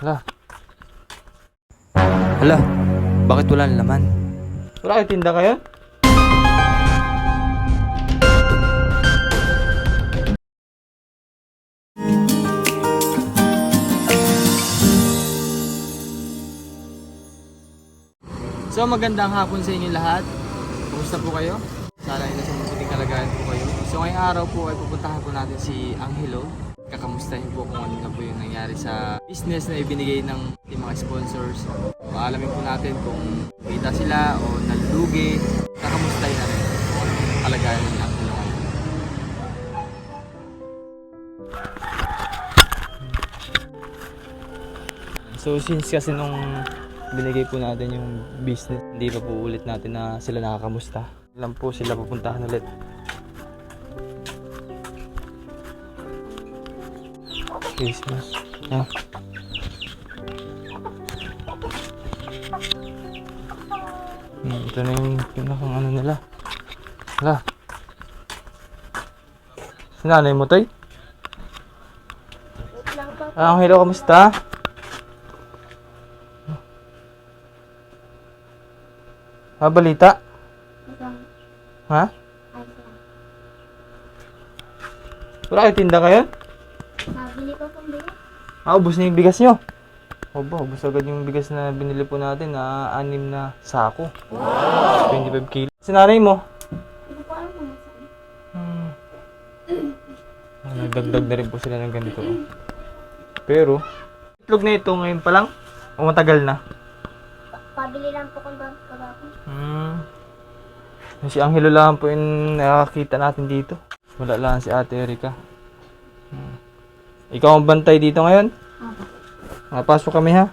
Hala. Hala, bakit walang laman? Wala kayo tinda kayo? So magandang hapon sa inyo lahat. Kumusta po kayo? Sana ay nasa mabuting kalagayan po kayo. So ngayong araw po ay pupuntahan po natin si Angelo. Kakamustahin po kung ano na po yung nangyari sa business na ibinigay ng ating mga sponsors. Maalamin po natin kung kita sila o nalulugi. Kakamustahin natin kung ano yung kalagayan ng Angelo. So since kasi nung binigay po natin yung business, hindi pa po ulit natin na sila nakakamusta. Lang po sila pupuntahan ulit. Christmas. Ah. Ito na yung pinakang ano nila. Hala. Si nanay mo, Toy? Hello, kamusta? Balita? Ha? Wala kayo tinda kayo? Bili ko pong bigas. Ubos na yung bigas nyo. Ubos agad yung bigas na binili po natin na 6 na sako. Wow! 25 kilo. Sinanay mo? Hindi ko alam kung nasaan. Nagdagdag na rin po sila ng ganito. Pero, itlog na ito ngayon pa lang? O matagal na? Pabili lang po kung kagabi. Si Angelo lang po yung nakakita natin dito. Wala lang si Ate Erika. Ikaw ang bantay dito ngayon? Opo. Pasok kami ha.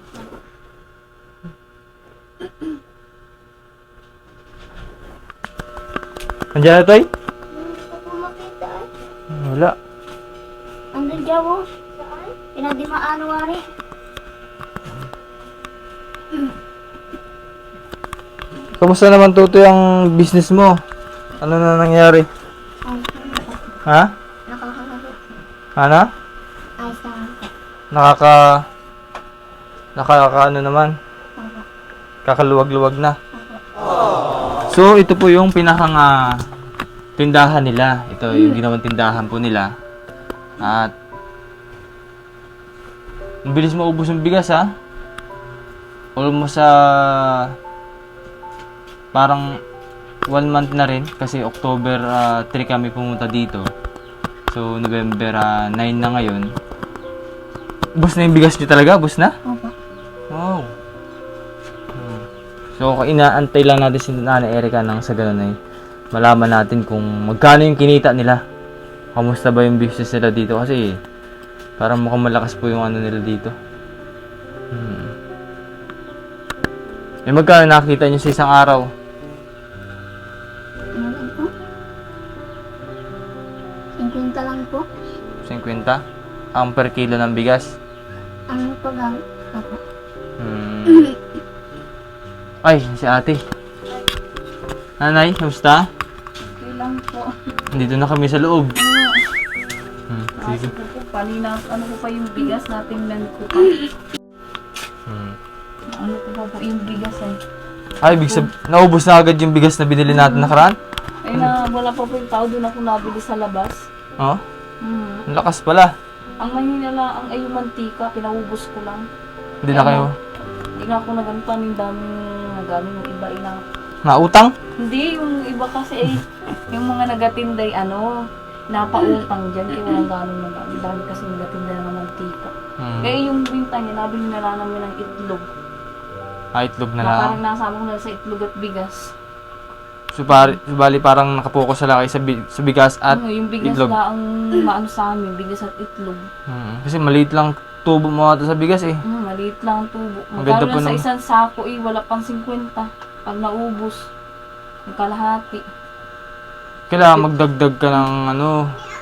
Andiyan na Toy? Hindi ko po makita eh. Wala. Andun dyan mo. Saan? Pinadi maanuwari. Kamusta naman Tutoy ang business mo? Ano na nangyari? Ay, Ha? nakakasagot. Ano? Ay, saan po. Ano naman? Opo. Kakaluwag-luwag na. Opo. So, ito po yung pinakang tindahan nila. Ito yung ginawang tindahan po nila. At ang bilis maubos yung bigas ha. Almost sa parang 1 month na rin kasi October 3 kami pumunta dito. So, November 9 na ngayon. Bus na yung bigas nyo talaga? Bus na? Opo. Wow. So, inaantay lang natin si Nanay Erika nang sa ganun ay malaman natin kung magkano yung kinita nila. Kamusta ba yung business nila dito kasi parang mukhang malakas po yung ano nila dito. Magkano nakita nyo sa isang araw? Ano lang po? 50 lang po. 50? Ang per kilo ng bigas? Ang paggamit. Opo. Ay, si ate. Nanay, kamusta? Okay lang po. Dito na kami sa loob. Kasi Sige. po kanina, ano po pa yung bigas natin nan ko pa. Ano po pa po yung bigas eh. Ay, naubos na agad yung bigas na binili natin nakaraan? Ay na, wala pa po yung tao, doon ako nabili sa labas. Oh, Hmm. ang lakas pala. Ang mahina lang, ang ay yung mantika, pinaubos ko lang. Hindi na kayo Hindi nga ako naganpan, yung daming nagaling yung iba ina. nautang? Hindi, yung iba kasi ay, yung mga nagatinday, napautang dyan, kaya walang ganong nagamit. Dami kasi nagatinday ng mantika. Kaya yung binta niya, nabili na lang namin ng itlog. Itlog na Na lang. parang nasama ko na sa itlog at bigas. So, bali parang nakapokus na lang kayo sa bigas at Yung bigas itlog. na ang maano sa amin, bigas at itlog. Kasi maliit lang tubo mo ata sa bigas eh. Maliit lang ang tubo. Ang ganda Magkano po lang sa ng- isang sako wala pang 50. Pag naubos, yung kalahati. Kailangan magdagdag ka ng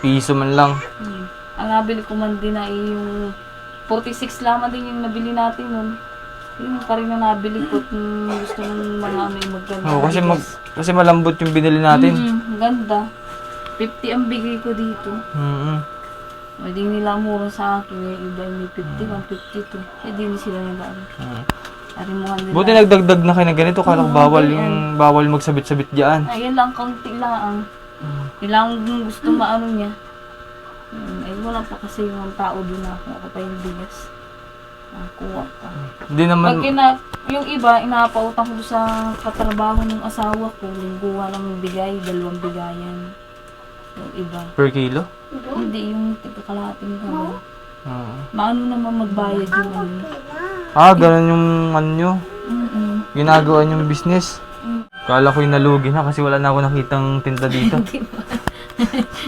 piso man lang. Ang nabili ko man din ay yung 46 lamang din yung nabili natin nun. Yun pa rin na nabili ko kung gusto ng mga yung maganda. Oo, kasi malambot yung binili natin. Ang ganda. 50 ang bigay ko dito. Hindi nila mura sa akin. Yung iba may 50, 152. Hindi sila nag-ano. Arimuhan nila. Buti nagdagdag na kayo na ganito. Kala ko bawal magsabit-sabit diyan. Ayun lang, kaunti lang. Ilang gusto maano niya. Ay, wala pa kasi yung tao doon na ako pa yung bigas. Kuha pa. Hindi naman... Yung iba, inapautang ko sa katrabaho ng asawa ko. Lingguhan lang bigay, 2 bigayan. Yung iba. Per kilo? Hindi, yung tigkakalating ko. Maano naman magbayad yung ano. Ganun yung ano nyo. Ginagawa yung business. Kala ko yung nalugi na kasi wala na ako nakitang tinta dito.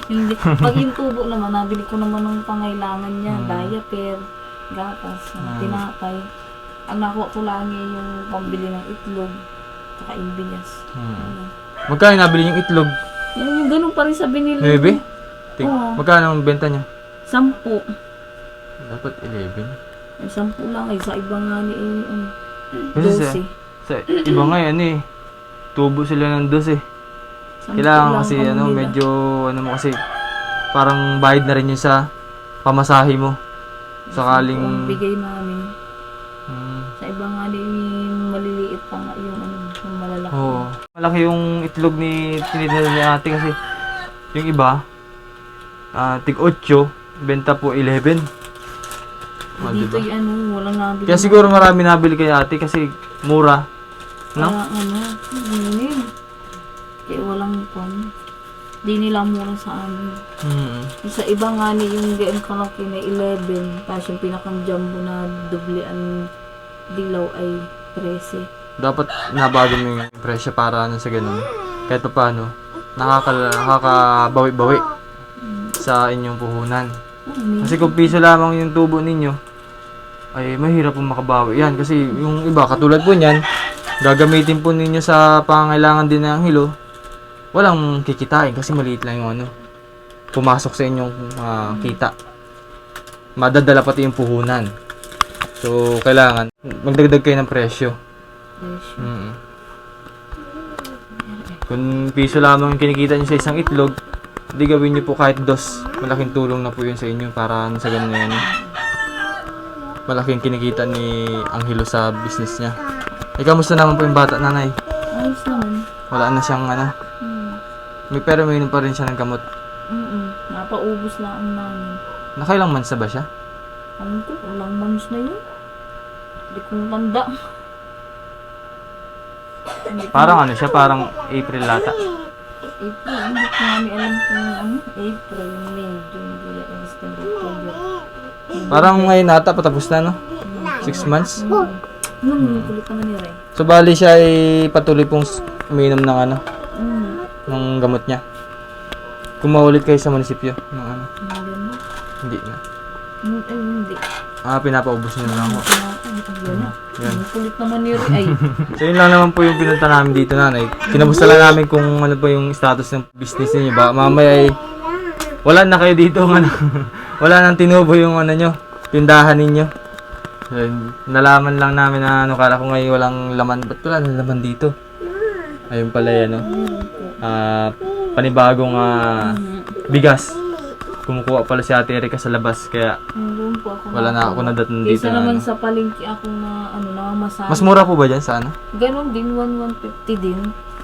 Hindi. Pag yung tubo naman, nabili ko naman ng pangailangan niya. Diaper, gatas, tinapay. Ang nakuha ko lang yung pambili ng itlog, saka yung bigas. Magkano nabili yung itlog? Yung ganun pa rin sa binili. 9? Oo. Magkano ang benta niya? 10. Dapat 11. Yung 10 lang ay sa iba nga ni Kasi 12. sa iba nga yan tubo sila ng 12. Kailangan kasi medyo mo kasi parang bayad na rin yun sa pamasahe mo. Sakaling ang bigay namin. Sa iba nga yung maliliit pa nga yung yung malalaki. Oo. Malaki yung itlog ni tinidor ni ate kasi yung iba tig 8, benta po 11. Dito Diba? yung walang nabili. Kaya siguro marami nabili kay ate kasi mura. No? Yun. Kaya walang pan. Di nila mura sa amin. Yung sa iba nga yung game kalaki na 11, tapos yung pinakang jumbo na doble ang dilaw ay 13. Dapat nabago mo yung presyo para sa ganun. Kahit pa paano, nakakabawi-bawi sa inyong puhunan. Kasi kung piso lamang yung tubo ninyo, ay mahirap pong makabawi yan. Kasi yung iba, katulad po niyan, gagamitin po ninyo sa pangailangan din ng hilo, walang kikitain kasi maliit lang yung pumasok sa inyong kita. Madadala pati yung puhunan. So, kailangan magdagdag kayo ng presyo. Kung piso lamang yung kinikita nyo sa isang itlog, hindi gawin nyo po kahit 2. Malaking tulong na po yun sa inyo para sa ganun na yan. Malaking kinikita ni Anghelo sa business niya. Kamusta naman po yung bata, nanay? Ayos naman. Wala na siyang pero may inom pa rin siya ng gamot. Napaubos na ang namin. Nakailang months na ba siya? Ano ko? Walang months na yun. Hindi ko tanda. Parang siya, parang April lata. April, hindi ko namin alam kung April, May, June, July, August, September, October. Parang ngayon ata, patapos na, no? 6 months. Kulit naman ni Ray. So, bali siya ay patuloy pong uminom ng ng gamot niya. Kung maulit kayo sa munisipyo ng hindi na. Hindi. Pinapaubos niyo na ako. Yan. Kulit naman ni Ray. So, yun lang naman po yung pinunta namin dito, nanay. Kinamusta lang namin kung ano pa yung status ng business niyo. Ba, mamaya ay wala na kayo dito wala nang tinubo yung nyo, tindahan ninyo. So, nalaman lang namin na kala ko ngayon walang laman. Ba't wala nang laman dito? Ayun pala yan, panibagong bigas. Kumukuha pala si Ate Erika sa labas, kaya wala na ako nadatnan dito. Kaysa naman sa palengke ako na namamasahe. Mas mura po ba dyan sa Ganon din, 150 din.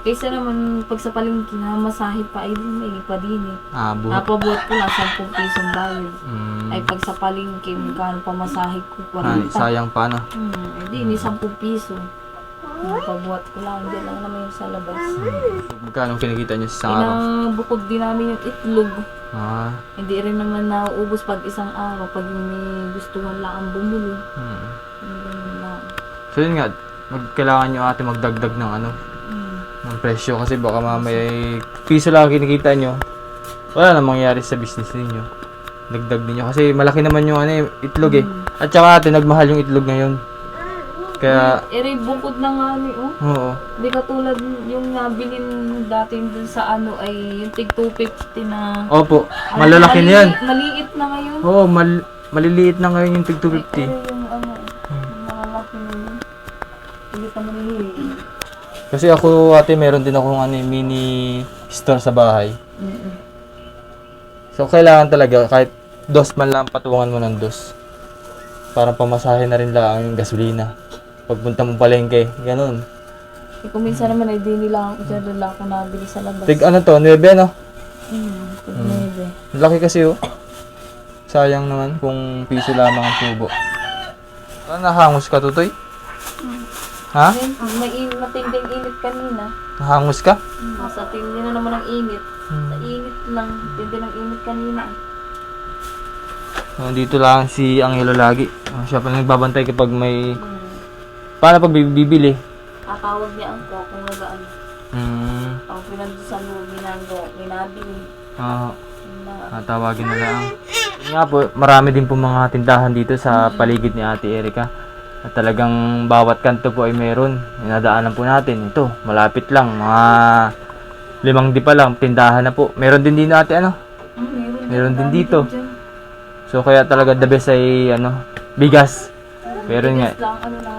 Kaysa naman pag sa palengke namamasahe pa, ay may pa din buhat. Napabuhat ko lang 10 pisong bayad. Ay pag sa palengke, magkano pamasahe ko? 40. Sayang pa, Hindi, 10 piso. Napabuhat ko lang, hindi lang naman yung sa labas. Magkano kinikita niyo sa isang araw? Bukod din namin yung itlog. Hindi rin naman nauubos pag isang araw, pag yung may gustuhan lang ang bumili. So yun nga, kailangan nyo ate magdagdag ng ng presyo kasi baka mamaya piso lang kinikita nyo, wala na mangyari sa business ninyo. Dagdag ninyo kasi malaki naman yung itlog At saka ate, nagmahal yung itlog ngayon. Kaya bukod na nga Oo. Hindi katulad yung nabilin dati dun sa ay yung tig 250 na. Opo, malalaki na yan. Maliit na ngayon. Oo, maliliit na ngayon yung tig 250. Yung malalaki na yun. Hindi ka maliliit. Kasi ako ate, meron din akong mini store sa bahay. So kailangan talaga kahit dos man lang, patungan mo ng dos. Para pamasahe na rin lang yung gasolina. Pagpunta mo palengke, ganun. Eh, kung minsan naman ay di nila dyan lang ako nabili sa labas. Tig ano to, 9 no? Tig 9. Ang laki kasi oh. Sayang naman kung piso lamang ang tubo. Ah, nahangos ka, Tutoy? Ha? Matinding init kanina. Nahangos ka? Sa tindi na naman ang init. Sa init lang. Tindi ng init kanina. Nandito lang si Angelo lagi. Siya pa nagbabantay kapag may... Paano pag bibili? Tatawag niya ako kung nagaan. Ang pinando sa loob, minabili. Tawagin na lang. Yun nga po, marami din po mga tindahan dito sa paligid ni Ate Erica. At talagang bawat kanto po ay meron. Inadaanan po natin. Ito, malapit lang. Mga 5 di pa lang, tindahan na po. Meron din din ate ano? Meron din dito. So kaya talaga the best ay bigas. Pero nga,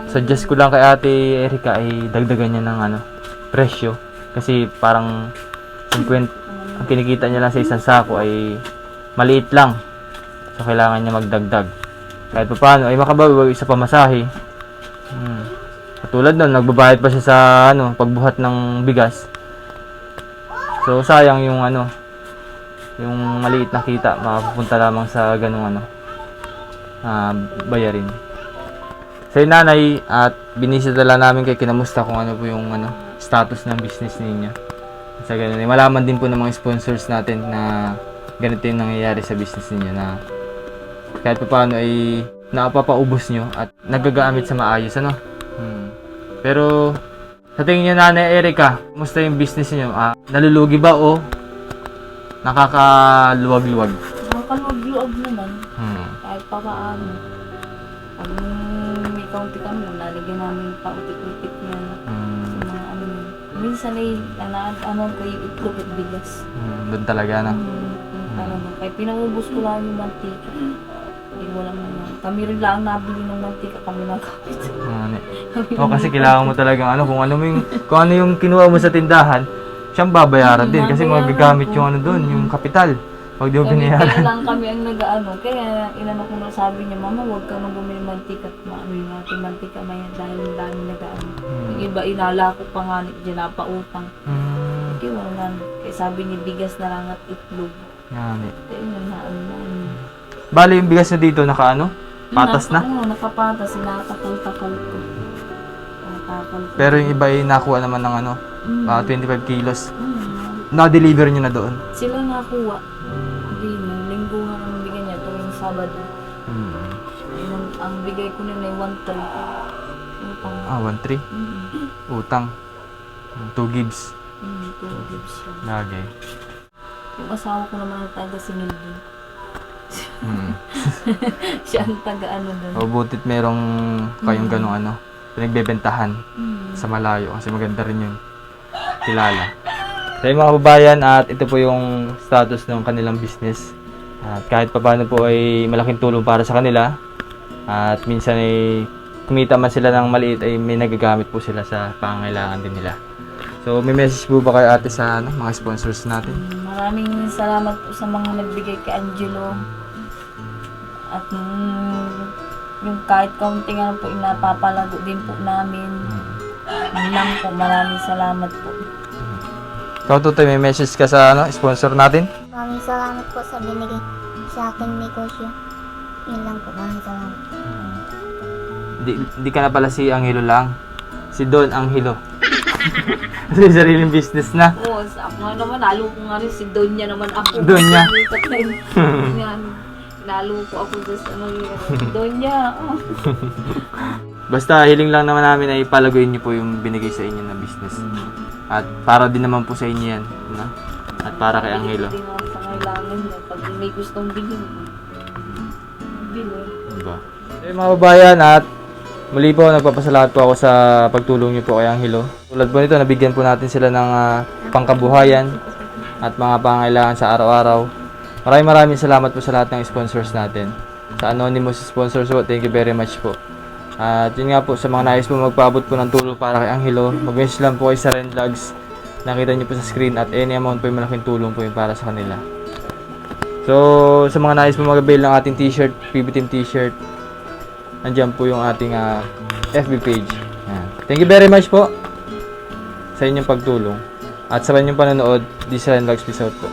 suggest ko lang kay Ate Erica ay dagdagan niya ng presyo. Kasi parang 50, ang kinikita niya lang sa isang sako ay maliit lang. So kailangan niya magdagdag. Kahit pa paano ay makabawi sa pamasahe. Katulad nun, nagbabayad pa siya sa pagbuhat ng bigas. So sayang yung yung maliit na kita mapupunta lamang sa ganung bayarin. Sa nanay at binisita lang namin kay kinamusta kung ano po yung status ng business ninyo. Sa ganun ay malaman din po ng mga sponsors natin na ganito yung nangyayari sa business ninyo na kahit pa paano ay napapaubos nyo at nagagamit sa maayos Pero sa tingin niyo Nanay Erica, kumusta yung business niyo? Nalulugi ba o nakakaluwag-luwag? Nakakaluwag-luwag naman. Kahit pa paano. Pag may kaunti kami, lalagyan namin pa utik-utik na sa mga minsan ay ko yung itlog at bigas. Doon talaga Talaga. Kaya pinangubos ko lang yung mantika. Hindi mo lang naman. Kami rin lang nabili ng mantika, kami nagkapit. Kasi kailangan mo talagang kung ano yung kinuha mo sa tindahan, siyang babayaran din kasi magagamit yung doon, yung kapital. Pag di mo binayaran. Kaya lang kami ang kaya ko na sabi niya, Mama, huwag ka nang bumili mantika at yung ating mantika dahil dami Yung iba inala ko pa nga dyan napautang. Kaya wala kaya sabi niya bigas na lang at itlog. Kaya yun Bali yung bigas na dito patas na? Oo, nakapatas, sinatakal-takal ko. Pero yung iba ay nakuha naman ng 25 kilos. Na-deliver nyo na doon? Sila nakuha. Lingguhan ang bigay niya tuwing Sabado. Ang bigay ko nun ay 1.3. Utang. 1.3? Utang. 2 gigs. 2 gigs lang. Lagay. Yung asawa ko naman ang taga-singil din. Siya ang taga-doon. Butit merong kayong ganong pinagbebentahan sa malayo kasi maganda rin yung kilala. So yung mga kababayan at ito po yung status ng kanilang business. At kahit pa paano po ay malaking tulong para sa kanila. At minsan ay kumita man sila ng maliit ay may nagagamit po sila sa pangangailangan din nila. So may message po ba kayo ate sa mga sponsors natin? Maraming salamat po sa mga nagbigay kay Angelo. At yung kahit kaunting po inapapalago din po namin. Yun lang po, maraming salamat po. Ikaw Tutoy, may message ka sa sponsor natin? Maraming salamat po sa binigay sa aking negosyo. Yun lang po, maraming salamat. Di ka na pala si Angelo lang. Si Don Angelo. May sariling business na. Oo, ako nga naman, nalo ko nga rin si Donya naman ako. Donya. Nalo ko ako sa Donya. Basta hiling lang naman namin ay palaguin niyo po yung binigay sa inyo na business. At para din naman po sa inyo yan. At para kay Angelo. Hindi naman sa kailangan niya. Pag may gustong bilhin. Diba? Mga babayan at muli po, nagpapasalamat po ako sa pagtulong niyo po kay Angelo. Tulad po nito, nabigyan po natin sila ng pangkabuhayan at mga pangailangan sa araw-araw. Maraming salamat po sa lahat ng sponsors natin. Sa anonymous sponsors po, thank you very much po. At yun nga po, sa mga nais po magpaabot po ng tulong para kay Angelo, mag-message lang po kayo sa Renvlogs. Nakita niyo po sa screen at any amount po yung malaking tulong po yung para sa kanila. So, sa mga nais po mag-avail ng ating t-shirt, PB Team t-shirt, andyan po yung ating FB page. Yan. Thank you very much po sa inyong pagtulong. At sa inyong panonood, this is Vlogs. Peace out po.